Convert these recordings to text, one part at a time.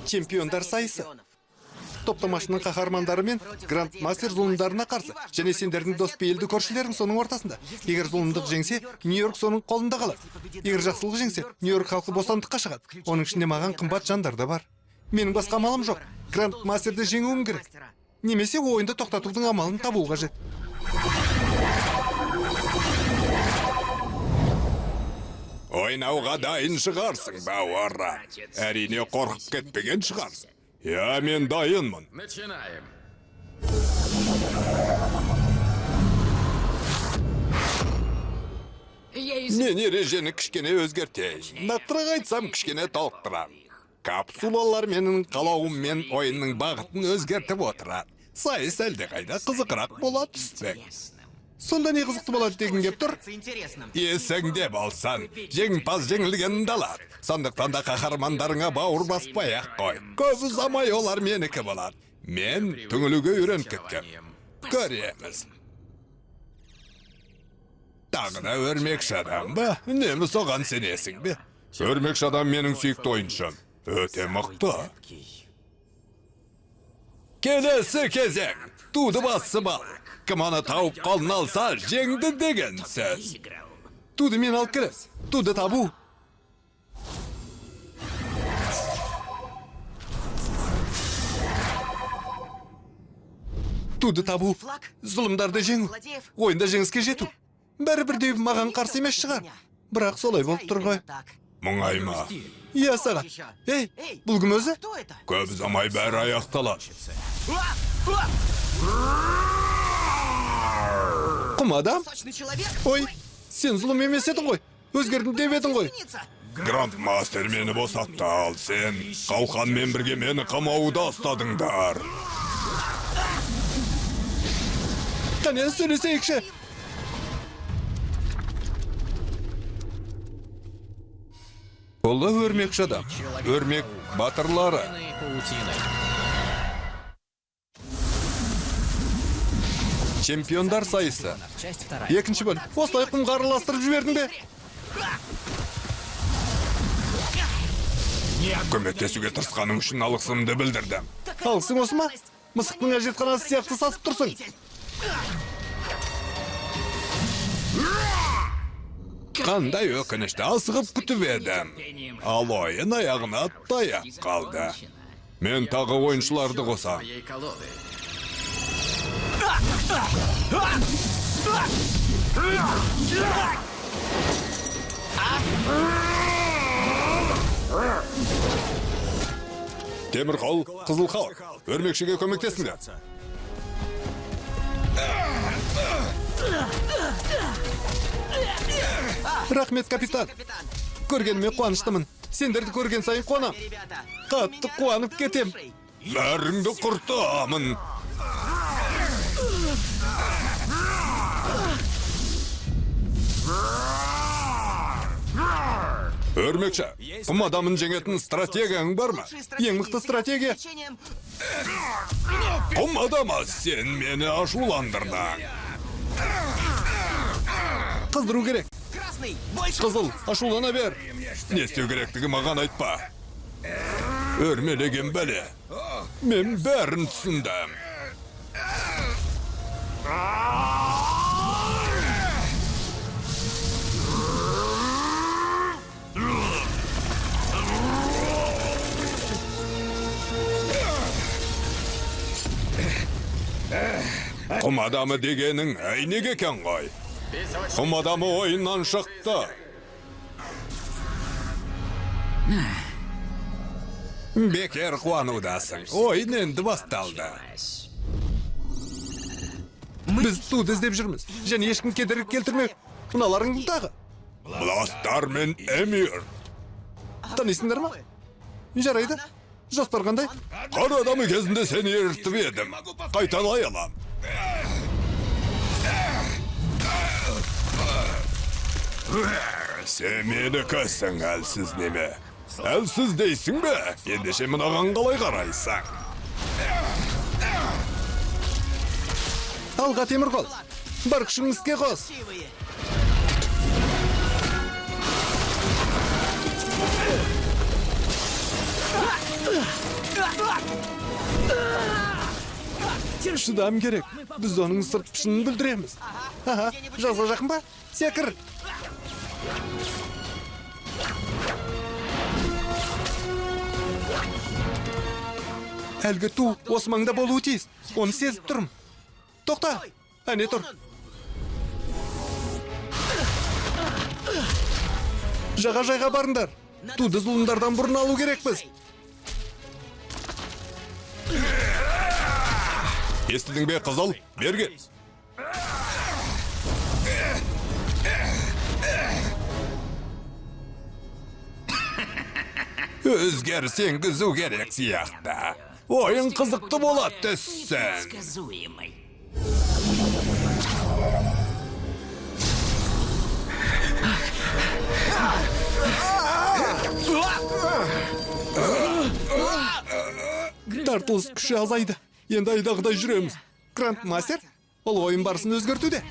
Чемпиондар сайысы. Топтамашының қаһармандары мен грандмастер зұлымдарына қарсы, және сендердің дос пейілді көршілерің соның ортасында. Егер зұлымдық жеңсе, Нью-Йорк соның қолында қалады. Егер жақсылық жеңсе, Нью-Йорк халқы бостандыққа шығады. Оның ішінде маған қымбат жандар да бар. Менің басқа амалым жоқ. Грандмастерді жеңуім керек. Немесе ойынды тоқтатудың амалын табу қажет. Ойнауға дайын шығарсың, бауырра. Әрине қорқып кетпеген шығарсың. Я, мен дайынмын. Начинаем. Мен ережені кішкене өзгертейін. Нақтырақ айтсам, кішкене толықтырам. Капсулалар менің қалауым мен ойынның бағытын өзгертіп отырады. Сайыс әлде қайда қызықырақ бола түспек. Сонда не қызықты болады деген кеп тұр? Есіңде болсан, жеңімпаз жеңілгенін алады. Сондықтан да қаһармандарыңа бауыр баспай-ақ қой. Көп ұзамай олар менікі болады. Мен түңілуге үйреніп кеткен. Көреміз. Тағы да өрмекші адам ба? Немі соған сенесің бе? Өрмекші адам менің сүйікті ойыншым. Өте мықты. Келесі кезең. Туды басы бал. Кім аны тауып қалын алса, жеңді деген сөз. Туды мен алып келем. Туды табу. Туды табу. Зұлымдарды жеңу. Ойында жеңіске жету. Бәрібір де маған қарсы емес шығар. Бірақ солай болып тұр ғой. Мұңайма. Иә, сағат. Ей, бұл кім өзі? Көп ұзамай бәрі аяқталады. Құм адам? Ой, сен зұлым емес едің ғой. Өзгердің деп едің ғой. Грандмастер мені босатты ал, сен қалқанмен бірге мені қамауда ұстадыңдар. Қане, сөйлесейікші. Олы өрмекші адам. Өрмек батырлары. Чемпиондар сайысы. Екінші бөл. Осылай құмға араластырып жібердің бе? Көмектесуге тырысқаның үшін алғысымды білдірдім. Алғысың осы ма? Мысықтың әжетханасы сияқты сасып тұрсың. Қандай өкінішті асығып күтіп едім. Ал ойын аяғына таяп қалды. Мен тағы ойыншыларды қосам. Темір қол, қызыл халық, өрмекшіге көмектесіңдер. Рахмет, капитан. Көргеніме қуаныштымын. Сендерді көрген сайын қуанам. Қатты қуанып кетем. Бәріңді құртамын. Өрмекші, құм адамын жеңетін стратегияң бар ма? Ең мықты стратегия. Құм адама, сен мені ашуландырдың. Қыздыру керек. Қызыл, ашулана бер. Не істеу керектігі маған айтпа. Өрмелеген бәле. Мен бәрін түсіндім. Құм адамы дегенің әйнек екен ғой. Құм адамы ойыннан шықты. Бекер қуанудасың. Ойын енді басталды. Біз туды іздеп жүрміз. Және ешкім кедергі келтірмек. Мыналарың дағы. Бластар мен Эмир. Танисыңдар ма? Жарайды. Жоспар қандай? Қар адамы кезінде сені ертіп едім. Қайталай алам. Сен мені көссің, әлсіз неме. Әлсіз дейсің бе? Ендеше мынаған қалай қарайсың? Алға, темір қол. Бар күшің іске қос. Шыдам керек. Біз оның сырт пішінін білдіреміз. Аха, жазға жақын ба? Секір. Әлгі ту осы маңда болуы тиіс. Оны сезіп тұрмын. Тоқта. Әне тұр. Жағажайға барыңдар. Туды зұлымдардан бұрын алу керекпіз. Естідің бе, қызыл? Берге. Өзгеріс енгізу керек сияқты. Ойын қызықты болады түссін. Тартылыс күші азайды. Енді айдағыдай жүреміз. Грандмастер, ол ойын барысын өзгертуде.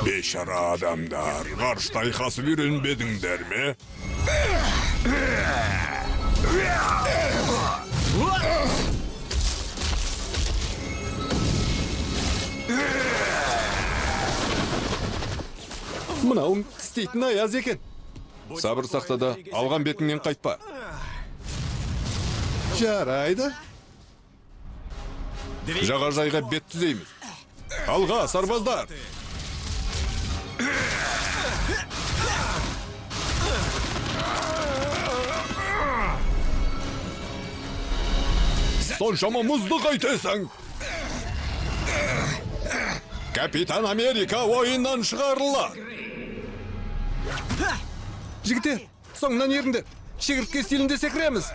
Бейшара адамдар, ғарышта айқасып үйренбедіңдер ме? Мынауың істейтін аяз екен. Сабыр сақта да, алған бетіңнен қайтпа. Жарайды. Жағажайға бет түзейміз. Алға, сарбаздар! Соншама мұзды қайтесің! Капитан Америка ойыннан шығарылар! Жігіттер, соңынан еріңдер. Шегіртке стилінде секіреміз.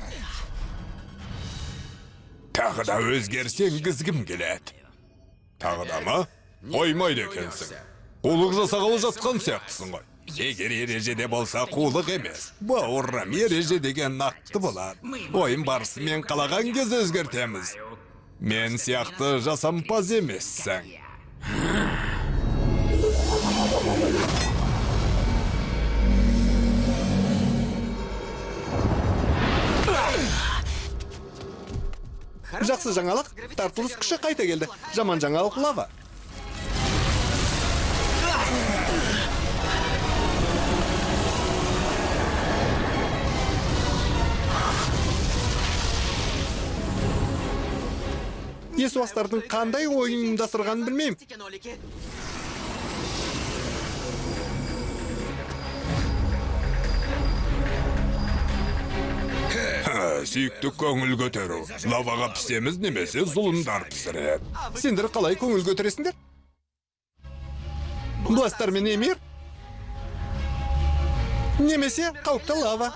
Тағы да өзгерсең гізгім келеді. Тағы да ма? Қоймайды екенсің. Қулық жасағалы жатқан сияқтысың ғой. Егер ережеде болса қулық емес. Бауырым, ереже деген нақты болады. Ойын барысымен қалаған кез өзгертеміз. Мен сияқты жасампаз емессің. Жақсы жаңалық, тартылыс күші қайта келді. Жаман жаңалық лава. Есуастардың қандай ойын ұйымдастырғанын білмеймін. Сүйікті көңіл көтеру. Лаваға пісеміз немесе зұлымдар пісіреді. Сендер қалай көңіл көтересіңдер? Бластар мен емир? Немесе қауіпті лава?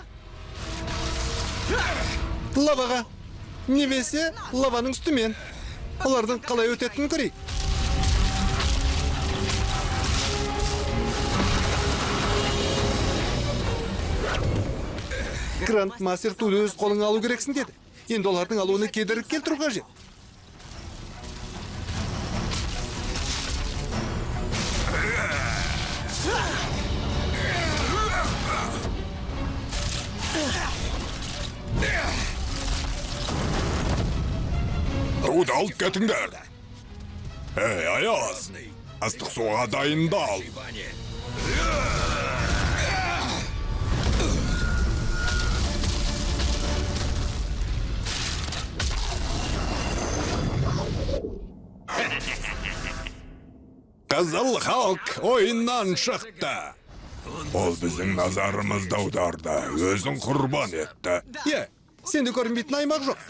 Лаваға. Немесе лаваның үстімен. Олардың қалай өтетінін көрейік. Грандмастер туды өз қолыңа алу керексің деді. Енді олардың алуыны кедергі келтіру қажет. Туды алып кетіңдер. Эй, Аяз! Астық суға дайындал. Қызыл Халк ойыннан шықты. Ол біздің назарымызды аударды, өзін құрбан етті. Сенде көрінбейтін аймақ жоқ.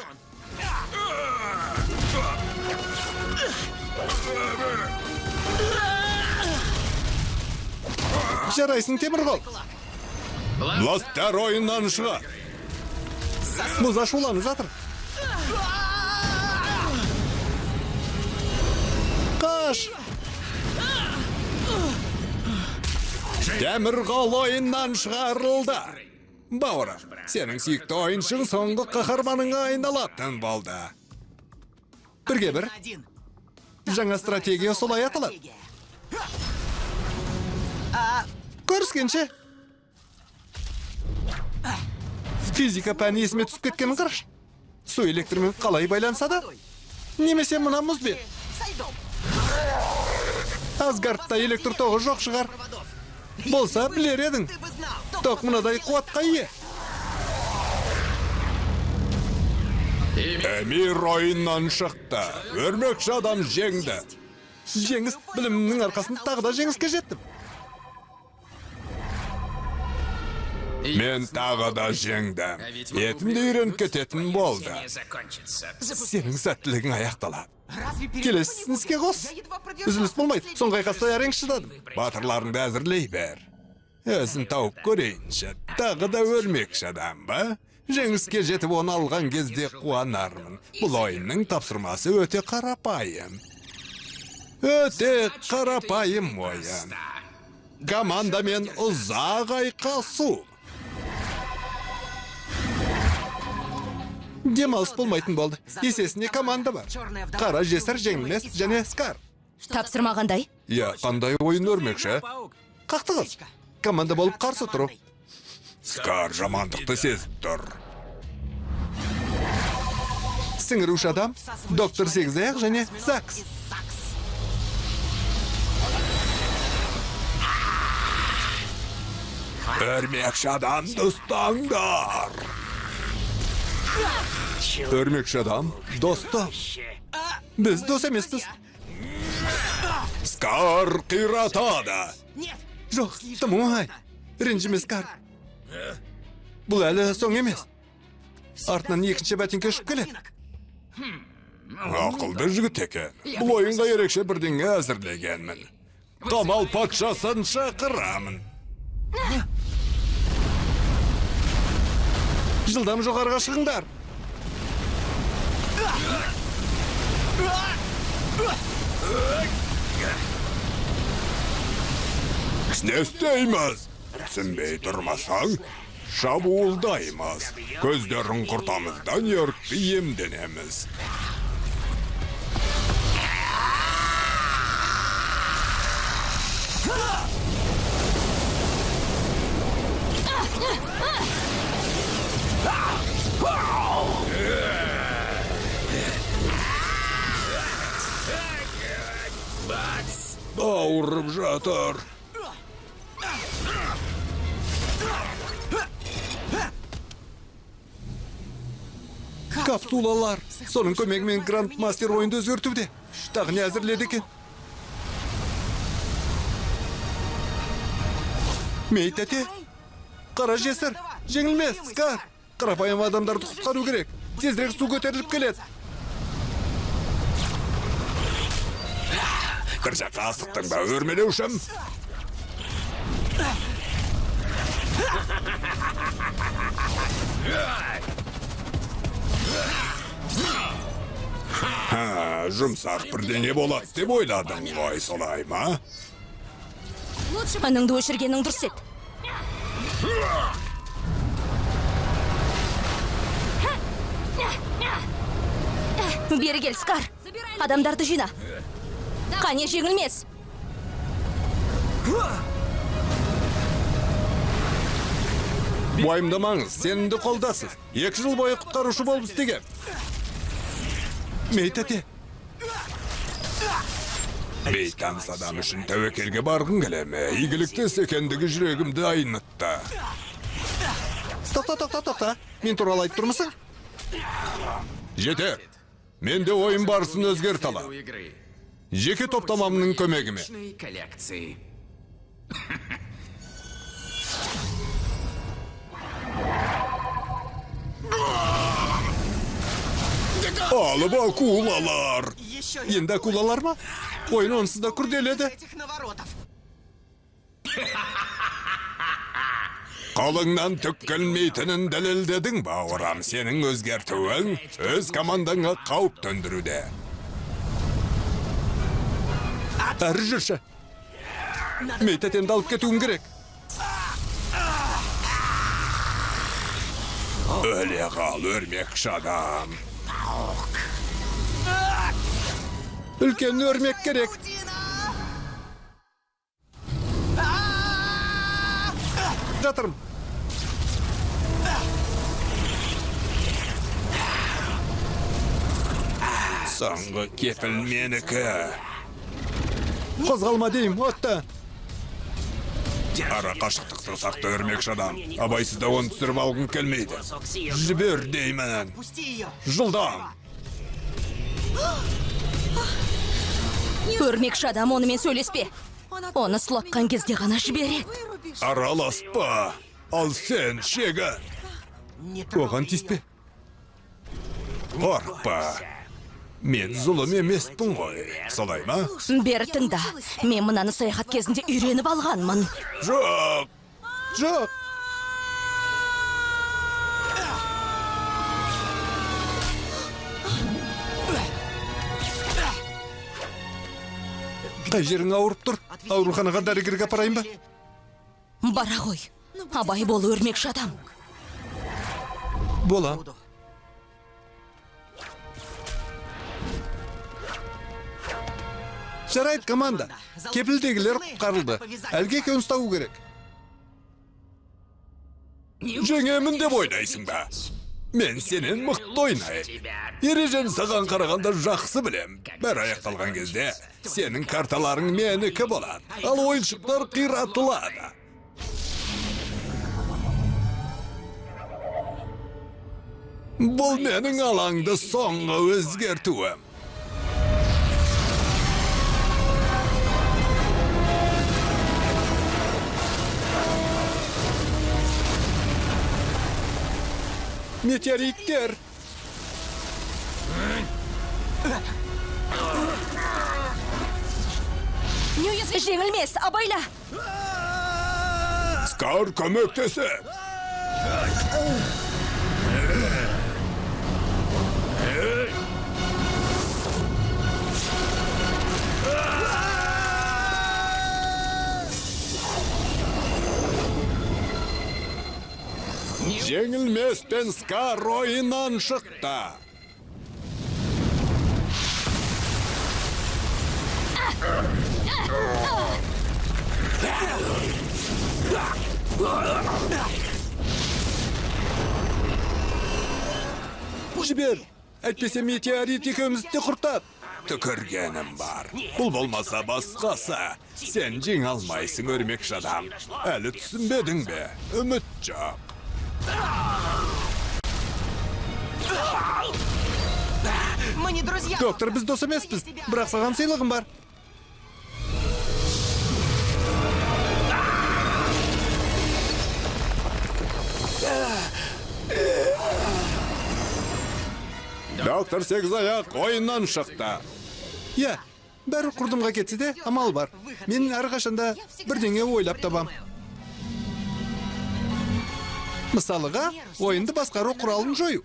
Жарайсың, темір қол. Бластар ойыннан шыға. Мұз ашуланып жатыр. Қаш! Темір қол ойыннан шығарылды. Бауырым, сенің сүйікті ойыншың соңғы қаһарманыңа айналатын болды. Бірге бір. Жаңа стратегия солай аталады. Көріскенше. Физика пәні есіме түсіп кеткенін қараш. Су электрмен қалай байланса да, Немесе мына мұзбен. Асгардта электр тоғы жоқ шығар. Болса білер едің. Тоқ мынадай қуатқа ие. Эмир ойыннан шықты. Өрмекші адам жеңді. Жеңіс білімімнің арқасында тағы да жеңіске жеттім. Мен тағы да жеңдім. Етімді үйреніп кететін болды. Сенің сәттілігің аяқталады. Келесісін іске қос. Үзіліс болмайды. Соңғы айқаста әрең шыдадым. Батырларыңды әзірлей бер. Өзін тауып көрейінші. Тағы да өрмекші адам ба? Жеңіске жетіп оны алған кезде қуанармын. Бұл ойынның тапсырмасы өте қарапайым. Өте қарапайым ойын. Командамен ұзақ айқасу. Демалыс болмайтын болды. Есесіне команда бар. Қара жесір, жеңілмес және Скар. Тапсырма қандай? Я, қандай ойын өрмекші? Қақтығыз. Команда болып қарсы тұру. Скар жамандықты сезіп тұр. Сіңіруші адам, доктор Сегізаяқ және Закс. Өрмекші адамды ұстаңдар. Өрмекші адам, досты. Біз дос емеспіз. Скар қиратады. Жоқ, тым оңай. Ренжіме Скар. Бұл әлі соң емес. Артынан екінші бәтіңке ұшып келеді. Ақылды жігіт екен. Бұл ойынға ерекше бірдеңе әзірлегенмін. Қамал патшасын шақырамын. Жылдам жоғарға шығыңдар. Не істейміз? Түсінбей тұрмасаң, шабуылдаймыз. Көздерін құртамыздан ерікті емденеміз. Ауырып жатыр. Капсулалар. Соның көмегімен Грандмастер ойынды өзгертуде. Тағы не әзірледі екен? Мей тәте. Қара жесір. Жеңілмес, Скар. Қарапайым адамдарды құтқару керек. Тезірек су көтеріліп келеді. Бір жаққа асықтың ба, өрмелеушім? Жұмсақ бірдеңе болады деп ойладың ғой, солай ма? Аныңды өшіргенің дұрыс ет. Бері кел, Скар. Адамдарды жина. Қане жеңілмес. Уайымдамаңыз, сенімді қолдасыз. 2 жыл бойы құтқарушы болып істеген. Мей тәте. Бейтаныс адам үшін тәуекелге барғың келеме? Игілікті секендігі жүрегімді айнытты. Тоқта. Мен туралы айтып тұрмысың? Жетер. Менде ойын барысын өзгерт ала. Жеке топтамамның көмегіме. Алып акулалар. Енді акулалар ма? Ойын онсыз да күрделеді. Қолыңнан түк келмейтінін дәлелдедің, бауырам. Сенің өзгертуің өз командаңа қауіп төндіруде. Әрі жүрші. Мей тәтемді алып кетуім керек. Өле қал, өрмекші адам. Үлкен өрмек керек. Жатырым. Соңғы кепіл менікі. Қозғалма дейм, отта. Ара қашықтықты сақты өрмекші адам. Абайсызда оны түсіріп алғын келмейді. Жібер деймін. Жылдам. Өрмекші адам онымен сөйлеспе. Оны сұлатқан кезде ғана жібереді. Араласпа. Ал сен шегін. Оған тиіспе. Қорқпа. Мен зұлым емеспін ғой. Солай ма? Бері тыңда. Мен мынаны саяхат кезінде үйреніп алғанмын. Жоқ. Жоқ. Қай жерің ауырып тұр? Ауруханаға дәрігерге апарайын ба? Бара ғой. Абай бол өрмекші адам. Болам. Жарайды, команда. Кепілдегілер құтқарылды. Әлге екеуін ұстау керек. Жеңемін деп ойлайсың ба? Мен сенен мықты ойнайын. Ережен саған қарағанда жақсы білем. Бәрі аяқталған кезде сенің карталарың менікі болады. Ал ойыншықтар қиратылады. Бұл менің алаңды соңғы өзгертуім. Метеориттер. Жеңілмес, абайла. Скар көмектесіп. Жеңілместен Скар ойынан шықты. Жібер. Әйтпесе метеорит екеумізді де құртады. Түкіргенім бар. Бұл болмаса басқасы. Сен жеңе алмайсың, өрмекші адам. Әлі түсінбедің бе? Үміт жоқ. Доктор, біз дос емеспіз. Бірақ саған сыйлығым бар. Доктор Сегізаяқ ойыннан шықты. Иә, бәрі құрдымға кетсе де, амал бар. Мен әрқашанда бірдеңе ойлап табам. Мысалыға, ойынды басқару құралын жою.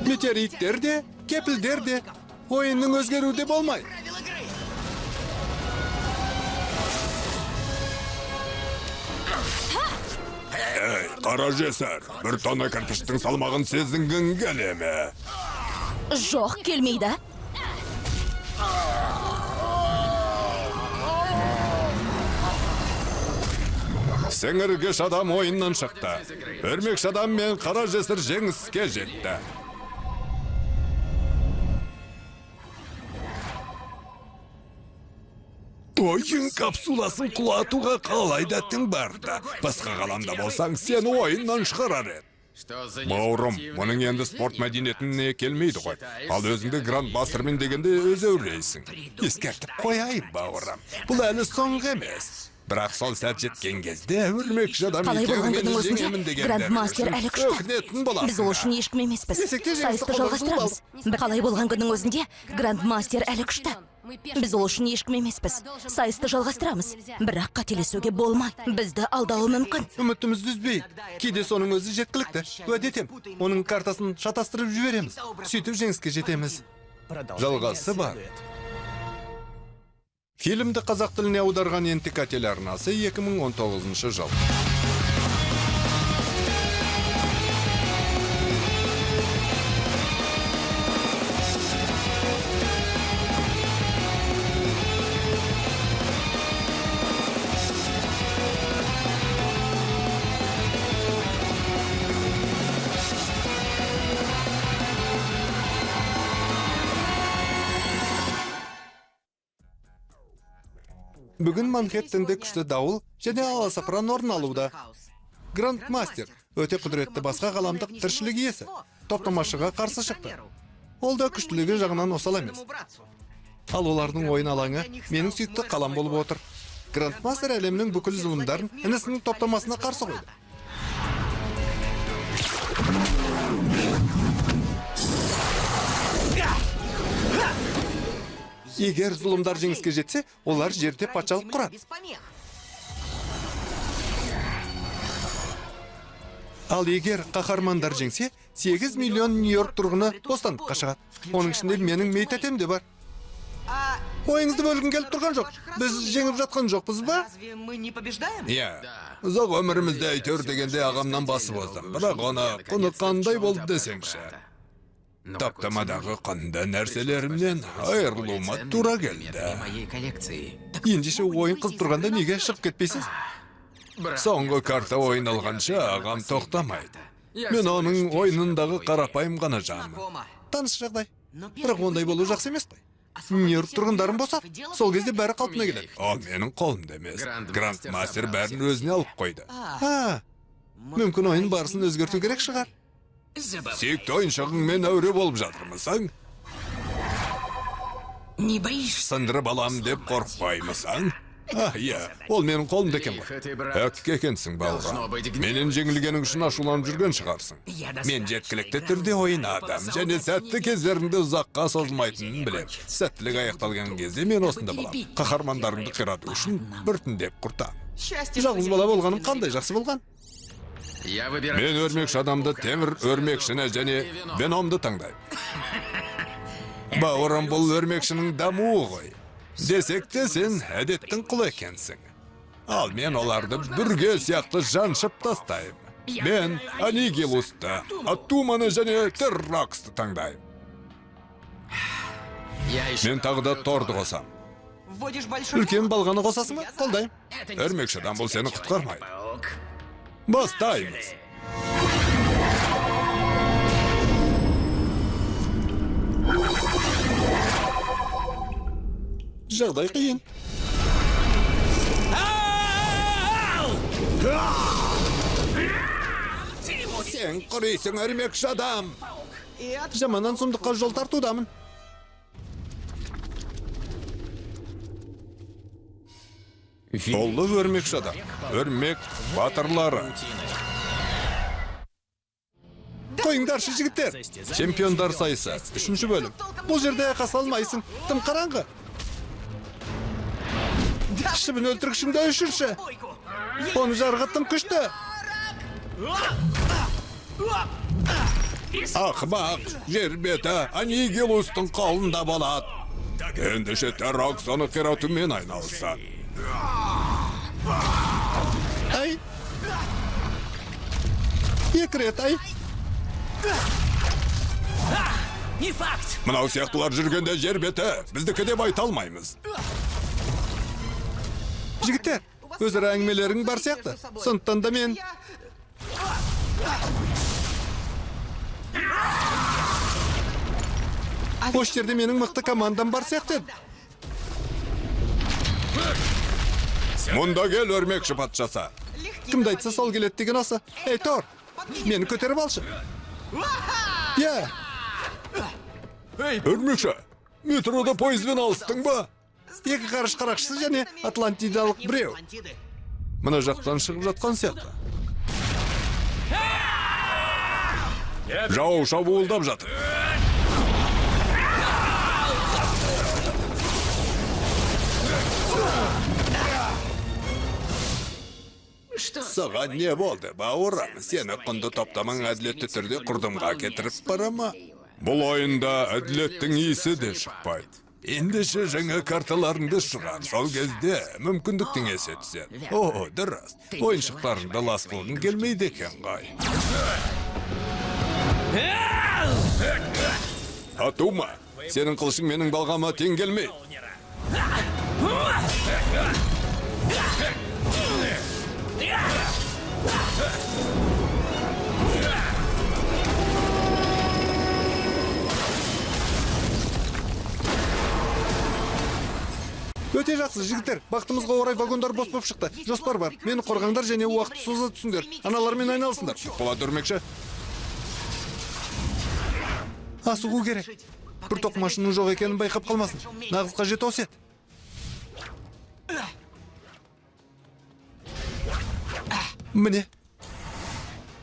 Метеориттер де, кепілдер де, ойынның өзгеруде болмай. Ей, қара жесір, бір тонна кірпіштің салмағын сезінгің келе ме? Жоқ, келмейді. Сіңіргіш адам ойыннан шықты. Өрмекші адам мен қара жесір жеңіске жетті. Ойын капсуласын құлатуға қалай дәттің барда. Басқа қаламда болсаң, сені ойыннан шығарар еді. Бауырым, мұның енді спорт мәдениетіне келмейді ғой. Ал өзіңді грандмастермен дегенде өз өрлейсің. Ескертіп қояйын, бауырым. Бұл әлі соңғы емес. Бірақ сол сәт жеткен кезде өрмекші адам Қалай болған күннің өзінде жеңемін дегенде грандмастер әлі күшті. өкінетін боласың. Біз ол үшін ешкім емеспіз. Десек те жеңісті Сайысты жалғастырамыз. Қалай болған күннің өзінде грандмастер әлі күшті. Біз ол үшін ешкім емеспіз. Сайысты жалғастырамыз. Бірақ қателесуге болмай. Бізді алдауы мүмкін. Үмітімізді үзбейік. Кейде соның өзі жеткілікті. Уәде етем, оның картасын шатастырып жібереміз. Сөйтіп жеңіске жетеміз. Жалғасы бар. Фильмді қазақ тіліне аударған ентік телеарнасы 2019 жыл. Бүгін Манхэттенде күшті дауыл және аласапыран орын алуда. Грандмастер өте құдіретті басқа ғаламдық тіршілік иесі топтамашыға қарсы шықты. Ол да күштілігі жағынан осал емес. Ал олардың ойын алаңы менің сүйікті қалам болып отыр. Грандмастер әлемнің бүкіл зұлымдарын інісінің топтамасына қарсы қойды. Егер зұлымдар жеңіске жетсе, олар жерде патшалық құрады. Ал егер қаһармандар жеңсе, 8 миллион Нью-Йорк тұрғыны бостандыққа шығады. Оның ішінде менің мейтәтем де бар. Ойыңызды бөлгім келіп тұрған жоқ. Біз жеңіп жатқан жоқпыз ба? Иә, ұзақ өмірімізде әйтеуір дегенде ағамнан басып оздым. Бірақ құны қандай болды десеңші. Топтамадағы қандай нәрселерімнен айырылуыма тура келді. Ендеше ойын қызып тұрғанда неге шығып кетпейсіз? Соңғы карта ойын алғанша ағам тоқтамайды. Мен оның ойынындағы қарапайым ғана жанмын. Таныс жағдай. Бірақ ондай болу жақсы емес қой. Нью-Йорк тұрғындарын босат. Сол кезде бәрі қалпына келеді. Ол менің қолымда емес. Грандмастер бәрін өзіне алып қойды. Мүмкін ойын барысын өзгерту керек шығар. Сүйікті ойыншығыңмен әуре болып жатырмысың? Сындырып алам деп қорықпаймысың? Иә, ол менің қолымда екен ғой. Әкке екенсің, бауырым. Менен жеңілгенің үшін ашуланып жүрген шығарсың. Мен жеткілікті түрде ойнадым, және сәтті кездеріңді ұзаққа созылмайтынын білем. Сәттілік аяқталған кезде мен осында болам. Қаһармандарыңды қирату үшін біртіндеп құртам. Жалғыз бала болғаным қандай жақсы болған? Мен өрмекші адамды темір өрмекшіні және веномды таңдаймын. Бауырым, бұл өрмекшінің дамуы ғой. Десек те сен әдеттің құлы екенсің. Ал мен оларды бүрге сияқты жаншып тастайым. Мен Анигилусты, Атуманы және Терраксты таңдаймын. Мен тағы да Торды қосам. Үлкен балғаны қосасың ба? Қолдайым. Өрмекші адам бұл сені құтқармайды. Бастаймыз. Жағдай қиын. Сен құрисың, өрмекші адам. Жаманнан сұмдыққа жол тартудамын. Толы өрмекші адам. Өрмек батырлары. Қойыңдаршы, жігіттер. Чемпиондар сайысы. 3-ші бөлім. Бұл жерде айқаса алмайсың. Тым қараңғы. Шыбын өлтіргішіңді өшірші. Оны жарғыттым күшті. Ақмақ, жер беті Анигилустың қолында болады. Ендеше Терракс оны қиратумен айналысан. Ай. Екі рет, ай. Мынау сияқтылар жүргенде жер беті біздікі деп айта алмаймыз. Жігіттер, өзара әңгімелерің бар сияқты. Сондықтан да мен... Ош жерде менің мықты командам бар сияқты еді. Мұнда кел, өрмекші патшасы. Кімді айтса сол келеді деген осы. Ей, Тор, мені көтеріп алшы. Иә. Өрмекші, метрода пойызбен алыстың ба? Екі қарыш қарақшысы және Атлантидалық біреу. Мына жақтан шығып жатқан сияқты. Жау шабуылдап жатыр. Саған не болды, бауырым? Сені құнды топтамаң әділетті түрде құрдымға кетіріп барама. Бұл ойында әділеттің исі де шықпайды. Ендеше жаңа карталарыңды шығар, сол кезде мүмкіндіктің есе түседі. О, дұрыс. Ойыншықтарыңды лас қылғың келмейді екен ғой. Атума, сенің қылышың менің балғама тең келмейді. Өте жақсы жігіттер. Бақтымызға орай вагондар бос болып шықты. Жоспар бар. Мені қорғаңдар және уақытты соза түсіңдер. Аналармен айналысыңдар. Болады өрмекші. Асығу керек. Бір тоқмашының жоқ екенін байқап қалмасын. Нағыз қажет осы еді. Міне.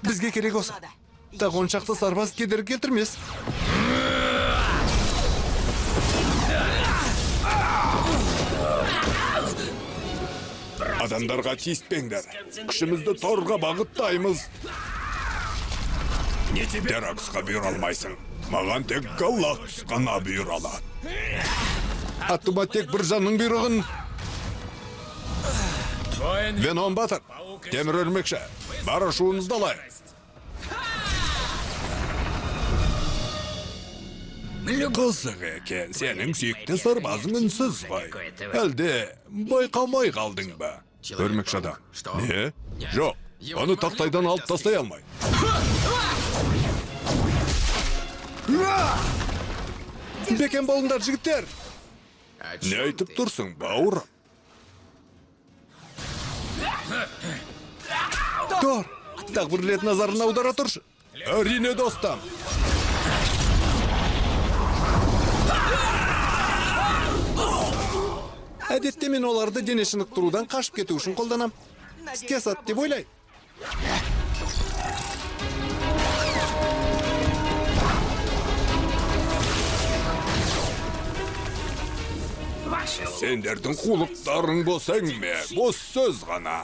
Бізге керек осы. Тағы 10 шақты сарбаз кедергі келтірмес. Адамдарға тиіспеңдер. Күшімізді торға бағыттаймыз. Тераксқа бұйыра алмайсың. Маған тек Галактус қана бұйыра алады. Аттыма тек бір жанның бұйрығын. Веном батыр, темір өрмекші, бар ашуыңызды алайық. Қызық екен, сенің сүйікті сарбазың үнсіз ғой. Әлде байқамай қалдың ба? Өрмекші адам. Не? Жоқ, оны тақтайдан алып тастай алмай. Бекен болыңдар, жігіттер. Не айтып тұрсың, бауыр? Тор, тағы бір рет назарын аудара тұршы. Әрине, достым. Әдетте мен оларды дене шынықтырудан қашып кету үшін қолданам. Іске асады деп ойлай. Сендердің қулықтарың бос әңгіме, бос сөз ғана.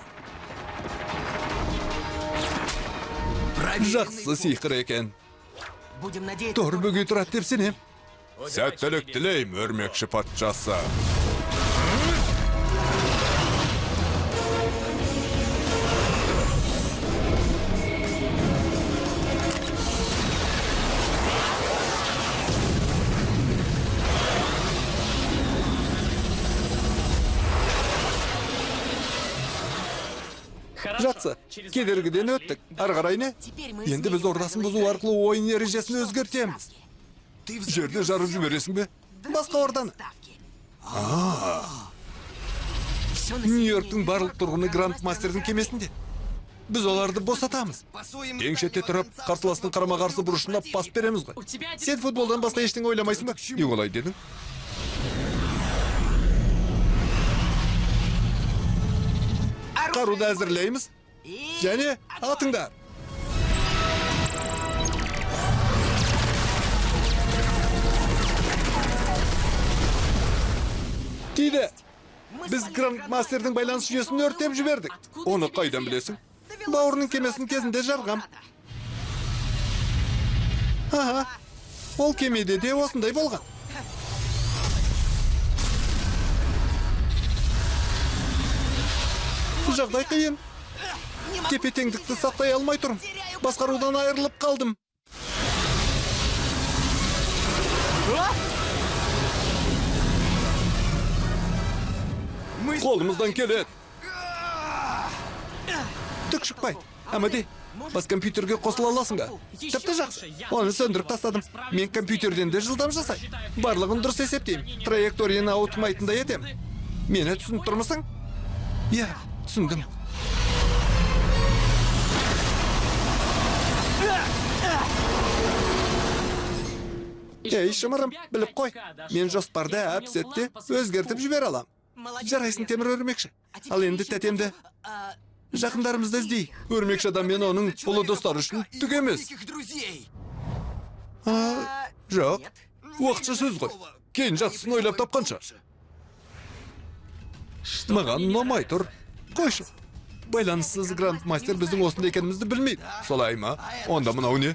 Жақсы сиқыр екен. Тор бүге тұрады деп сенем. Сәттілік тілейм, өрмекші патшасы. Жақсы, кедергіден өттік. Ары қарай не? Енді біз ордасын бұзу арқылы ойын ережесін өзгертеміз. Жерде жарып жібересің бе? Басқа орданы. Нью-Йорктың барлық тұрғыны Гранд Мастердің кемесінде. Біз оларды босатамыз. Ең шетте тұрып, қарсыластың қарама-қарсы бұрышына пас береміз ғой. Сен футболдан басқа ештеңе ойламайсың ба? Не олай дедің? Қаруды әзірлейміз. Және атыңдар. Тиді. Біз Гранд Мастердің байланыс жүйесін өртеп жібердік. Оны қайдан білесің? Бауырының кемесінің кезінде жарғам. Аха, ол кемеде де осындай болған. Жағдай қиын. Тепе-теңдікті сақтай алмай тұрмын. Басқарудан айырылып қалдым. Қолымыздан келеді. Түк шықпайды. Әмәде, бас компьютерге қосыла аласың ба? Тіпті жақсы. Оны сөндіріп тастадым. Мен компьютерден де жылдам жасай. Барлығын дұрыс есептеймін. Траекторияны ауытмайтындай етем. Мені түсініп тұрмысың? Иә, түсіндім. Ей, шымырым, біліп қой. Мен жоспарды әп-сәтте өзгертіп жібер алам. Жарайсың, темір өрмекші. Ал енді тәтемді жақындарымызды іздей. Өрмекші адам мен оның ұлы достары үшін түк емес. Жоқ, уақытша сөз ғой. Кейін жақсысын ойлап тапқанша. Маған ұнамай тұр. Қойшы. Байланыссыз Гранд Мастер біздің осында екенімізді білмейді. Солай ма? Онда мынау не?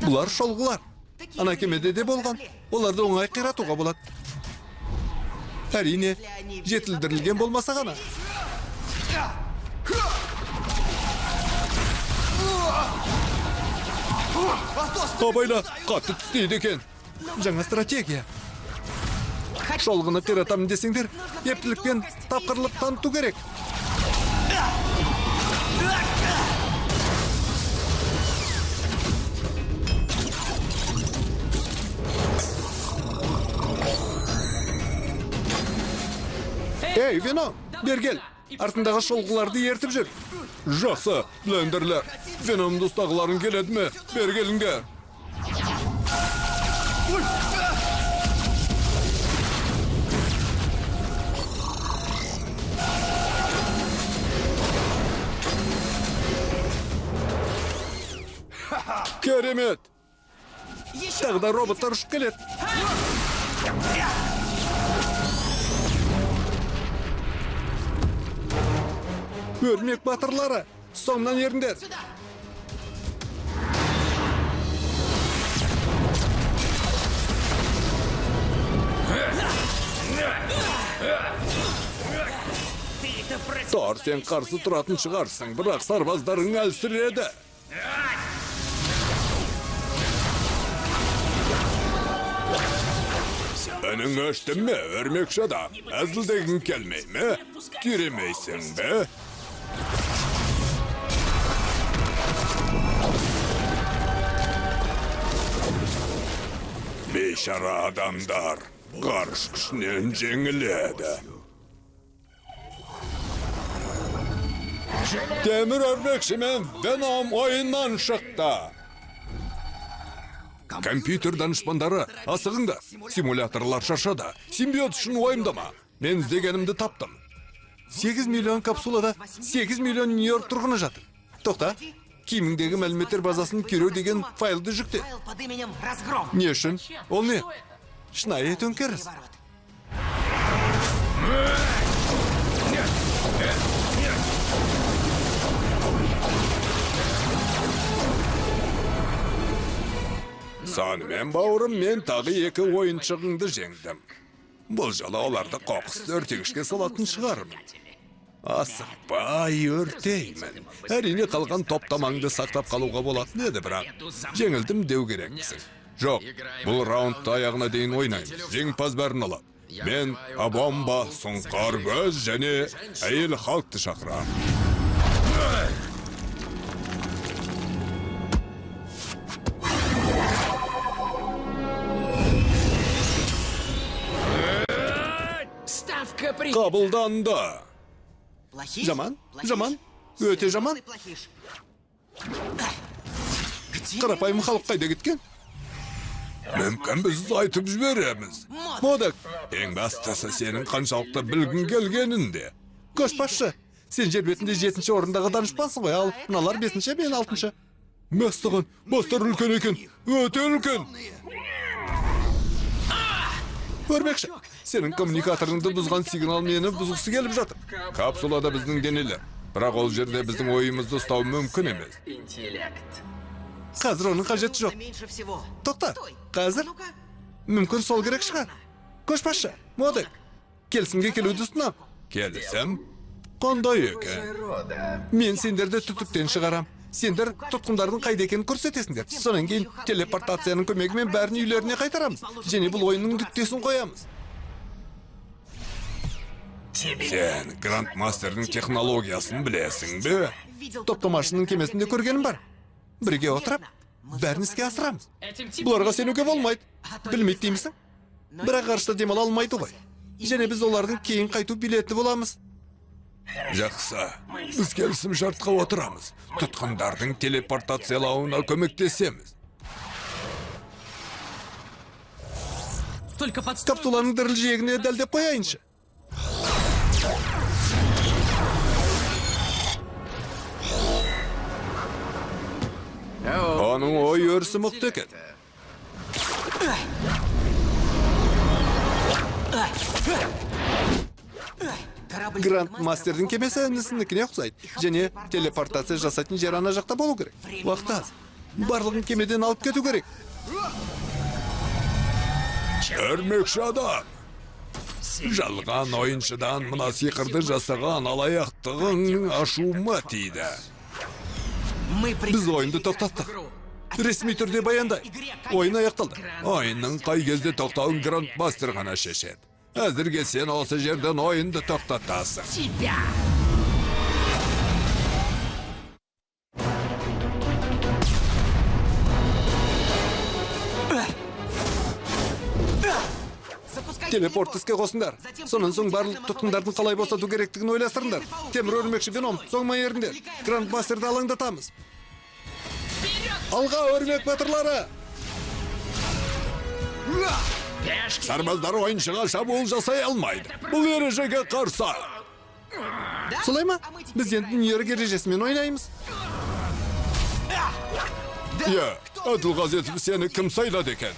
Бұлар шолғылар. Ана кемеде де болған. Оларды оңай қиратуға болады. Әрине, жетілдірілген болмаса ғана. Абайла, қатты түстейді екен. Жаңа стратегия. Шолғыны қиратамын десеңдер, ептілікпен тапқырлық таныту керек. Эй, Веном, бер кел. Артындағы шолғыларды ертіп жүр. Жақсы, блендерлер. Веномды ұстағыларың келеді ме? Бер келіңдер. Керемет! Тағы да роботтар ұшып келеді. Өрмек батырлары, соңынан еріңдер. Тор, сен қарсы тұратын шығарсың, бірақ сарбаздарың әлсіреді. Önün açtın mı, örmekşi adam? Əzildegin gelmey mi? Tüyремейсің be? Beyşara adamlar, qarış күшінен жеңіледі. Demir örmekşi men Venom oyundan şıқты. Компьютер данышпандары, асығыңда. Симуляторлар шаршады. Симбиот үшін ойымдама. Мен іздегенімді таптым. 8 миллион капсулада 8 миллион Нью-Йорк тұрғыны жатыр. Тоқта, киіміңдегі мәліметтер базасын көру деген файлды жүкте. Не үшін? Ол не? Шынайы төңкеріс. Сонымен бауырым, мен тағы 2 ойыншығыңды жеңдім. Бұл жала оларды қоқысты өртегішке салатын шығармын. Асықпай өртеймін. Әрине қалған топтамаңды сақтап қалуға болатын еді, бірақ жеңілдім деу керексің. Жоқ, бұл раундты аяғына дейін ойнаймыз. Жеңімпаз бәрін алады. Мен Абомба, Сұңқар көз және әйел халықты шақырам. Қабылданды. Жаман, жаман, өте жаман. Қарапайым халық қайда кеткен? Мүмкін біз айтып жібереміз. Модек, Ең бастысы сенің қаншалықты білгің келгенінде. көшбасшы, сен жер бетінде 7-ші орындағы данышпансың ғой, ал мыналар 5-ші, мен 6-ші. Мәстіған, бастар үлкен екен, өте үлкен. Өрмекші, сенің коммуникаторыңды бұзған сигнал мені бұзғысы келіп жатыр. Капсулада біздің денелер. Бірақ ол жерде біздің ойымызды ұстау мүмкін емес. Қазір оның қажеті жоқ. Тоқта, қазір мүмкін сол керек шығар. Көшбасшы, Модек, келісімге келуді ұсынам. Келісім? Қандай екен? Мен сендерді түтіктен шығарам. Сендер тұтқындардың қайда екенін көрсетесіңдер. Сонан кейін телепортацияның көмегімен бәрін үйлеріне қайтарамыз. Және бұл ойынның нүктесін қоямыз. Сен Грандмастердің технологиясын білесің бе? Топтамашының кемесінде көргенім бар. Бірге отырып, бәрін іске асырамыз. Бұларға сенуге болмайды. Білмейді деймісің? Бірақ ғарышта демала алмайды ғой. Және біз олардың кейін қайту билеті боламыз. Жақсы, біз келісім шартқа отырамыз. Тұтқындардың телепортациялауына көмектесеміз. Капсуланың дірілжегіне дәлдеп қояйыншы. Оның ой өрісі мұқты екен. Грандмастердің кемесі інісінікіне ұқсайды. Және телепортация жасайтын жер ана жақта болу керек. Уақыт аз. Барлығын кемеден алып кету керек. Өрмекші адам. Жалған ойыншыдан мына сиқырды жасаған алаяқтығың ашуыма тиді. Біз ойынды тоқтаттық. Ресми түрде баяндай. Ойын аяқталды. Ойынның қай кезде тоқтауын Грандмастер ғана шешеді. Әзірге сен осы жерден ойынды тоқтатасың. Телепорт іске қосыңдар. Сонан соң барлық тұтқындардың қалай босату керектігін ойластырыңдар. Темір өрмекші Веном, соңма еріңдер. Грандмастерді алаңдатамыз. Алға өрмек батырлары! Сарбаздар ойыншыға шабуыл жасай алмайды. Бұл ережеге қарсы. Солай ма? Біз енді Нью-Йорк ережесімен ойнаймыз. Иә, Әділғаз етіп сені кім сайлады екен?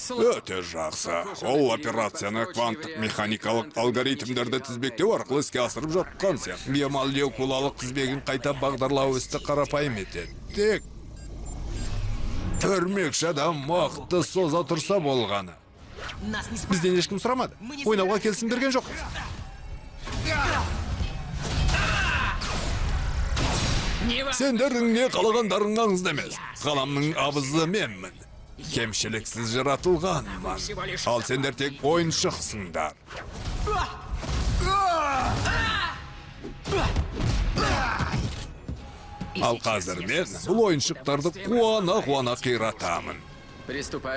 Өте жақсы. Ол операцияны кванттық механикалық алгоритмдерді тізбектеу арқылы іске асырып жатқан сияқты. Биомолекулалық тізбегін қайта бағдарлау істі қарапайым етеді. Тек өрмекші адам уақытты соза тұрса болғаны. Бізден ешкім сұрамады. Ойнауға келісім берген жоқ. Сендердің не қалағандарың аңызды емес. Қаламның абызы менмін. Кемшіліксіз жаратылғанмын. Ал сендер тек ойыншықсыңдар. Ал қазір мен бұл ойыншықтарды қуана қиратамын.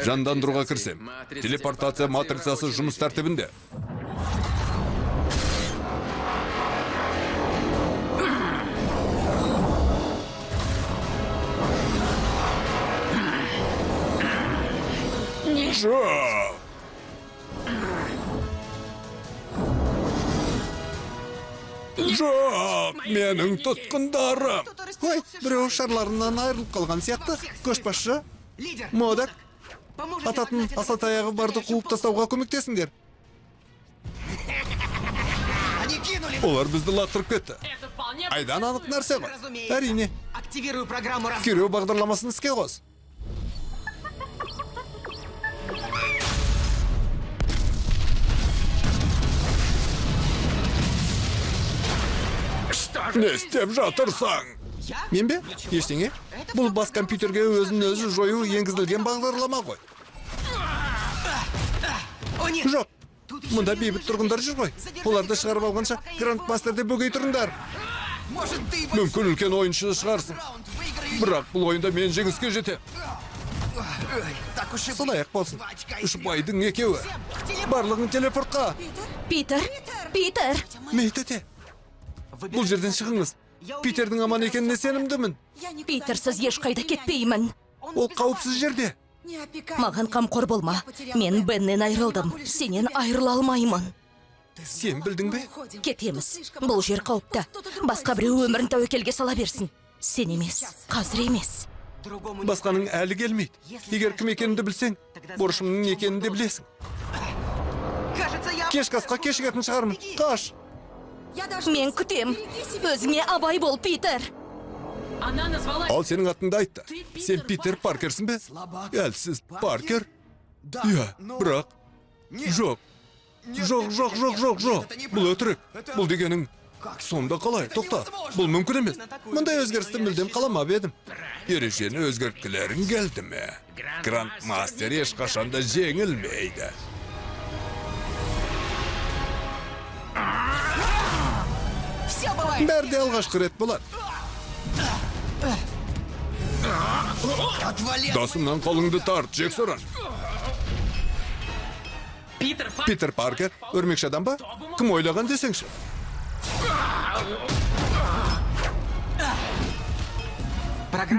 Жандандыруға кірсем. Телепортация матрицасы жұмыс тәртібінде. Жоқ! Жоқ! Менің тұтқындарым! Ой, біреу шарларынан айырылып қалған сияқты. Көшбасшы, Модак, ататын асатаяғы барды қуып тастауға көмектесіңдер. Олар бізді лақтырып кетті. Айдан анық нәрсе ғой. Әрине. Күйреу бағдарламасын іске қос. Не істеп жатырсың? Мен бе? Ештеңе. Бұл бас компьютерге өзін-өзі жою енгізілген бағдарлама ғой. Жоқ. Мұнда бейбіт тұрғындар жүр ғой. Оларды шығарып алғанша Грандмастерде бөгей тұрыңдар. Мүмкін үлкен ойыншы шығарсың. Бірақ бұл ойында мен жеңіске жете. Солай ақ болсын. Үш байдың екеуі. Барлығын телепортқа. Питер! Мейтете. Бұл жерден шығыңыз. Питердің аман екеніне сенімдімін. Питерсіз ешқайда кетпеймін. Ол қауіпсіз жерде. Маған қамқор болма. Мен Беннен айырылдым. Сенен айырыла алмаймын. Сен білдің бе? Кетеміз. Бұл жер қауіпті. Басқа біреу өмірін тәуекелге сала берсін. Сен емес, қазір емес. Басқаның әлі келмейді. Егер кім екеніңді білсең, борышымның не екенін де білесің. Кешкі асқа кешігетін шығармын. Қаш! Мен күтем. Өзіңе абай бол, Питер. Ал сенің атыңды айтты. Сен Питер Паркерсің бе? Әлсіз Паркер? Иә, бірақ... Жоқ. Жоқ. Бұл өтірік. Бұл дегенің... Сонда қалай? Тоқта. Бұл мүмкін емес. Мұндай өзгерісті мүлдем қаламап едім. Ережені өзгерткілерің келді ме? Грандмастер ешқашанда жеңілмейді. Бәрде алғашқы рет болады. Досымнан қолыңды тарт, Джексоран. Питер Паркер, өрмекші адам ба? Кім ойлаған десеңші?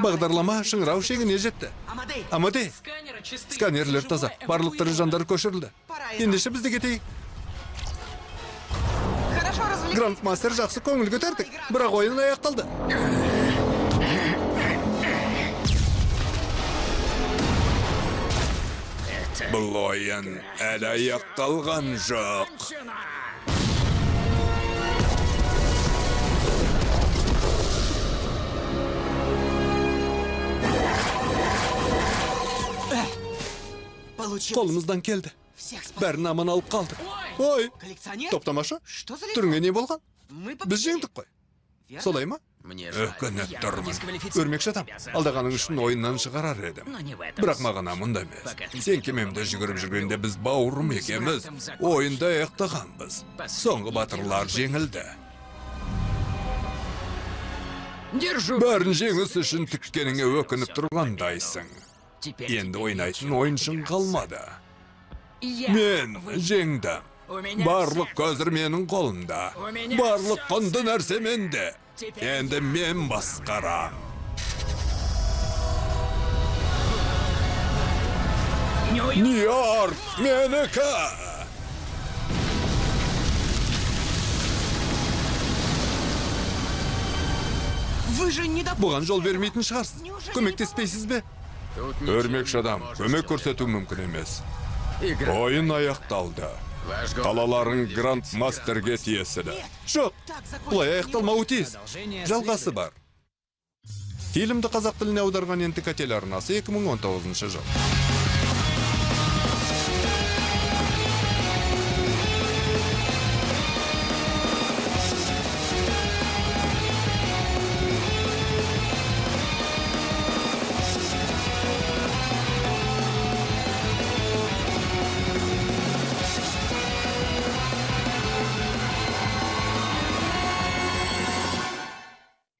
Бағдарлама шыңырау шегіне жетті. Амадей, сканерлер таза, барлықтары жандар көшірілді. Ендеше бізді кетейік. Грандмастер жақсы көңіл көтердік, бірақ ойын аяқталды. Бұл ойын әлі аяқталған жоқ. Қолымыздан келді. Бәрін аман алып қалдық. Ой, топтамашы, түріңе не болған? Біз жеңдік қой. Солай ма? Өкініп тұрмын. Өрмекші адам, алдағаның үшін ойыннан шығарар едім. Бірақ мағына мұнда емес. Сен кемемді жүгіріп жүргенде біз бауырым екеміз. Ойында аяқтағанбыз. Соңғы батырлар жеңілді. Бәрін жеңіс үшін тіккеніңе өкініп тұрғандайсың. Енді ойнайтын ойыншың қалмады. Мен жеңдім. Барлық көзір менің қолымда. Барлық құнды нәрсе менде. Енді мен басқарам. Нью-Йорк менікі! Бұған жол бермейтін шығарсыз. Көмектеспейсіз бе? Өрмекші адам, көмек көрсету мүмкін емес. Ойын аяқталды. Қалаларың Гранд Мастерге тиесілі. Жоқ, бұлай аяқталмауы тиіс. Жалғасы бар. Фильмді қазақ тіліне аударған ентіка телеарнасы 2019 жыл.